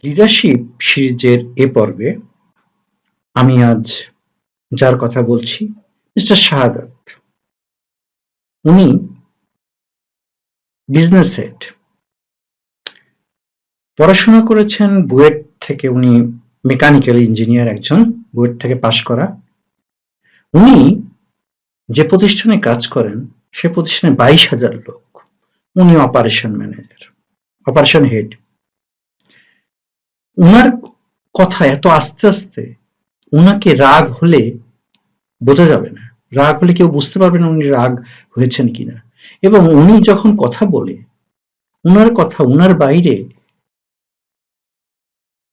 Leadership সিরিজের এ পর্বে আমি আজ যার কথা বলছি মিস্টার শাহাদাত। উনি বিজনেস হেড, পড়াশোনা করেছেন বুয়েট থেকে। উনি মেকানিক্যাল ইঞ্জিনিয়ার, একজন বুয়েট থেকে পাশ করা। উনি যে প্রতিষ্ঠানে কাজ করেন সে প্রতিষ্ঠানে 22,000 লোক। উনি অপারেশন ম্যানেজার, অপারেশন হেড। উনার কথা এত আস্তে আস্তে, উনাকে রাগ হলে বোঝা যাবে না, রাগ হলে কেউ বুঝতে পারবে না উনি রাগ হয়েছেন কিনা। এবং উনি যখন কথা বলে, উনার কথা উনার বাইরে,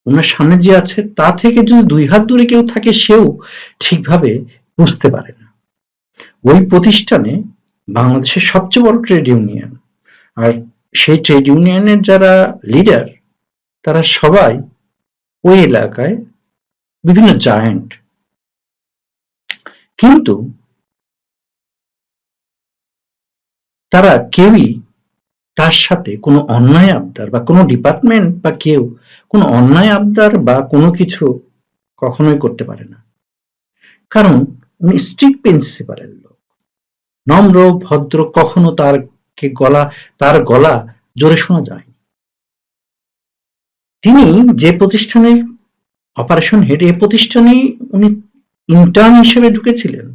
উনার সামনে যে আছে তা থেকে যদি 2 হাত দূরে কেউ থাকে সেও ঠিকভাবে বুঝতে পারে না। ওই প্রতিষ্ঠানে বাংলাদেশের সবচেয়ে বড় ট্রেড ইউনিয়ন, আর সেই ট্রেড ইউনিয়নের যারা লিডার তারা সবাই ওই এলাকায় বিভিন্ন জায়ান্ট। কিন্তু তারা কেউই তার সাথে কোনো অন্যায় আবদার বা কোনো ডিপার্টমেন্ট বা কেউ কোনো অন্যায় আবদার বা কোনো কিছু কখনোই করতে পারে না। কারণ উনি স্ট্রিক্ট প্রিন্সিপালের লোক, নম্র ভদ্র, কখনো তার গলা জোরে শোনা যায়। তিনি যে প্রতিষ্ঠানের অপারেশন হেড, এই প্রতিষ্ঠানেই উনি ইন্টার্ন হিসেবে ঢুকেছিলেন।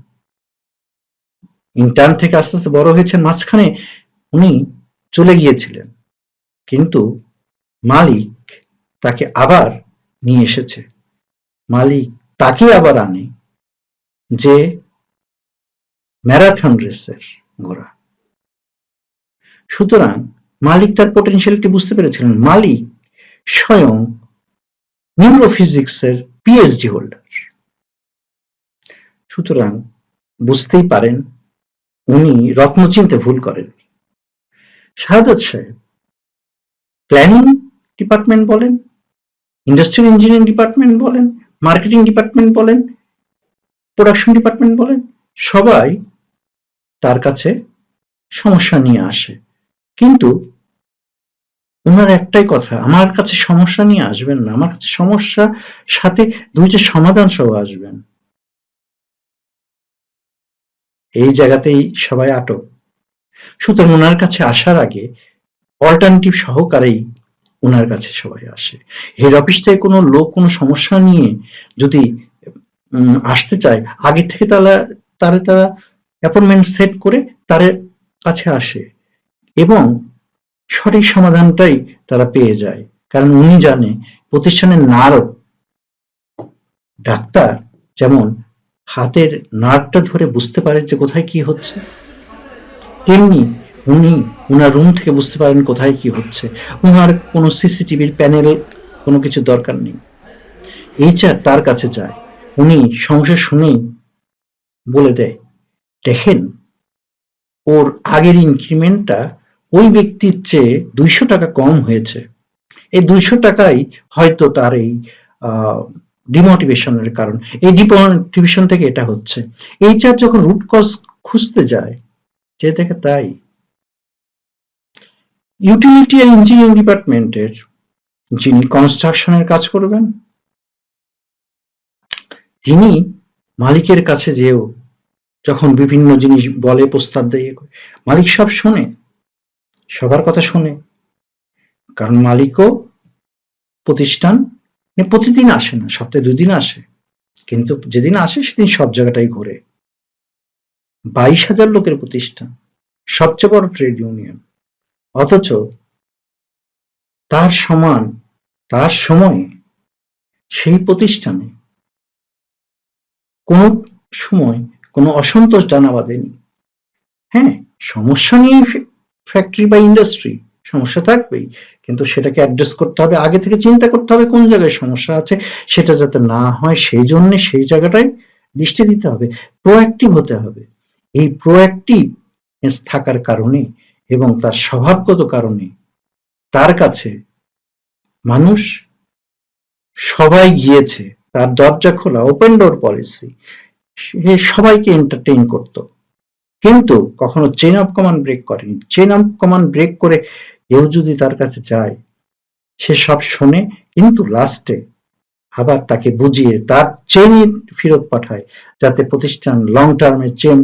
ইন্টার্ন থেকে আস্তে আস্তে বড় হয়েছেন, মাঝখানে উনি চলে গিয়েছিলেন, কিন্তু মালিক তাকে আবার নিয়ে এসেছে। মালিক তাকে আবার আনে যে ম্যারাথন রেসের ঘোড়া। সুতরাং মালিক তার পোটেনশিয়ালিটি বুঝতে পেরেছিলেন। মালিক স্বয়ং নিউরোফিজিক্সের পিএইচডি হোল্ডার। সুতরাং বুঝতেই পারেন উনি রত্ন চিনতে ভুল করেননি। শাহাদাত সাহেব প্ল্যানিং ডিপার্টমেন্ট বলেন, ইন্ডাস্ট্রিয়াল ইঞ্জিনিয়ারিং ডিপার্টমেন্ট বলেন, মার্কেটিং ডিপার্টমেন্ট বলেন, প্রোডাকশন ডিপার্টমেন্ট বলেন, সবাই তার কাছে সমস্যা নিয়ে আসে। কিন্তু ওনার একটাই কথা, আমার কাছে সমস্যা নিয়ে আসবেন না, আমার কাছে সমস্যা সাথে দুইটা সমাধান সহ আসবেন। এই জায়গাতেই সবাই আটক। সুতরাং ওনার কাছে আসার আগে অল্টারনেটিভ সহকারেই ওনার কাছে সবাই আসে। হেড অফিস থেকে কোনো লোক কোনো সমস্যা নিয়ে যদি আসতে চায়, আগে থেকে তারা অ্যাপয়েন্টমেন্ট সেট করে তার কাছে আসে এবং সঠিক সমাধানটাই তারা পেয়ে যায়। কারণ উনি জানে প্রতিষ্ঠানের নার্ভ, ডাক্তার যেমন হাতের নার্ভটা ধরে বুঝতে পারে যে কোথায় কি হচ্ছে, তেমনি উনি উনার রুম থেকে বুঝতে পারেন কোথায় কি হচ্ছে। উনার কোনো সিসিটিভির প্যানেল কোনো কিছু দরকার নেই। এইচআর তার কাছে যায়, উনি সমস্যা শুনেই বলে দেয়, দেখেন ওর আগের ইনক্রিমেন্টটা ওই ব্যক্তির চেয়ে 200 টাকা কম হয়েছে। এই 200 টাকাই হয়তো তার এই ডিমোটিভেশনের কারণ। এই ডিমোটিভেশন থেকে এটা হচ্ছে। এইচআর যখন রুট কজ খুঁজতে যায়, যে দেখে তাই। ইউটিলিটি আর ইঞ্জিনিয়ারিং ডিপার্টমেন্টের যিনি কনস্ট্রাকশনের কাজ করবেন, তিনি মালিকের কাছে যেও যখন বিভিন্ন জিনিস বলে, প্রস্তাব দেয়, মালিক সব শোনে, সবার কথা শোনে। কারণ মালিকও প্রতিষ্ঠান প্রতিদিন আসে না, সপ্তাহে 2 দিন আসে, কিন্তু যেদিন আসে সেদিন সব জায়গাটাই ঘোরে। 22,000 লোকের প্রতিষ্ঠান, সবচেয়ে বড় ট্রেড ইউনিয়ন, অথচ তার সমান তার সময়ে সেই প্রতিষ্ঠানে কোনো সময় কোনো অসন্তোষ জানা বাঁধেনি। হ্যাঁ, সমস্যা নিয়ে ফ্যাক্টরি বা ইন্ডাস্ট্রি সমস্যা থাকবেই, কিন্তু সেটাকে অ্যাড্রেস করতে হবে, আগে থেকে চিন্তা করতে হবে কোন জায়গায় সমস্যা আছে, সেটা যাতে না হয় সেই জন্য সেই জায়গাটায় দৃষ্টি দিতে হবে, প্রোঅ্যাক্টিভ হতে হবে। এই প্রোঅ্যাক্টিভনেস থাকার কারণে এবং তার স্বভাবগত কারণে তার কাছে মানুষ সবাই গিয়েছে। তার দরজা খোলা, ওপেন ডোর পলিসি, সে সবাইকে এন্টারটেইন করত, কিন্তু কখনো চেইন অফ কমান্ড ব্রেক করেনি। চেইন অফ কমান্ড ব্রেক করে কেউ যদি তার কাছে যায়, সে সব শোনে কিন্তু লাস্টে আবার তাকে বুঝিয়ে তার চেনই ফেরত পাঠায়, যাতে প্রতিষ্ঠান লং টার্মের চেন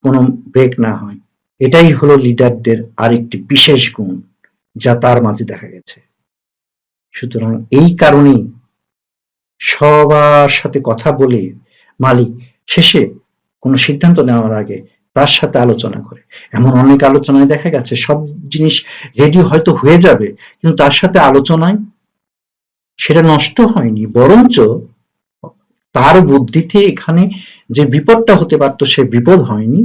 কোনো ব্রেক না হয়। এটাই হলো লিডারদের আরেকটি বিশেষ গুণ যা তার মাঝে দেখা গেছে। সুতরাং এই কারণেই সবার সাথে কথা বলে মালিক শেষে কোনো সিদ্ধান্ত নেওয়ার আগে তার সাথে আলোচনা করে। এমন অনেক আলোচনায় দেখা গেছে সব জিনিস রেডি হয়তো হয়ে যাবে, কিন্তু তার সাথে আলোচনায় সেটা নষ্ট হয়নি, বরঞ্চ তার বুদ্ধিতে এখানে যে বিপদটা হতে পারতো সে বিপদ হয়নি,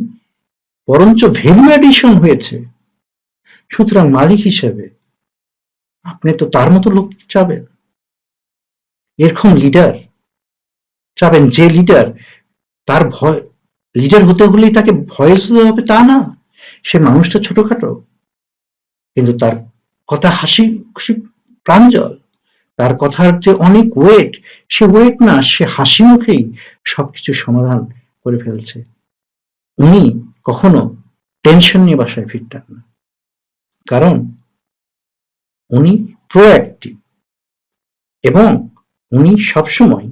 বরঞ্চ ভ্যালু অ্যাডিশন হয়েছে। সুতরাং মালিক হিসেবে আপনি তো তার মতো লোক চাবেন, এরকম লিডার চাবেন যে লিডার তার ভয়, লিডার হতে হলেই তাকে ভয়েস হতে হবে তা না। সে মানুষটা ছোটখাটো, কিন্তু তার কথা হাসি খুশি প্রাঞ্জল, তার কথার যে অনেক ওয়েট, সে ওয়েট না, সে হাসি মুখেই সবকিছু সমাধান করে ফেলছে। উনি কখনো টেনশন নিয়ে বাসায় ফিরতেন না, কারণ উনি প্রোঅ্যাক্টিভ এবং উনি সবসময়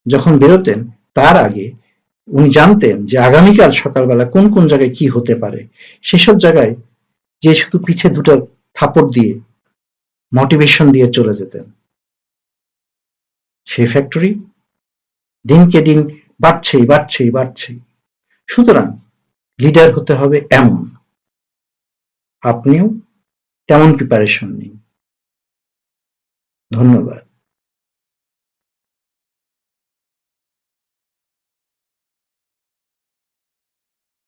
যখন বেরোতেন তার আগে উনি জানতেন যে আগামীকাল সকালবেলা কোন কোন জায়গায় কি হতে পারে। সেসব জায়গায় যে শুধু পিঠে দুটো থাপড় দিয়ে মোটিভেশন দিয়ে চলে যেতেন। সেই ফ্যাক্টরি দিনকে দিন বাড়ছেই বাড়ছেই বাড়ছেই। সুতরাং লিডার হতে হবে এমন, আপনিও তেমন প্রিপারেশন নিন। ধন্যবাদ।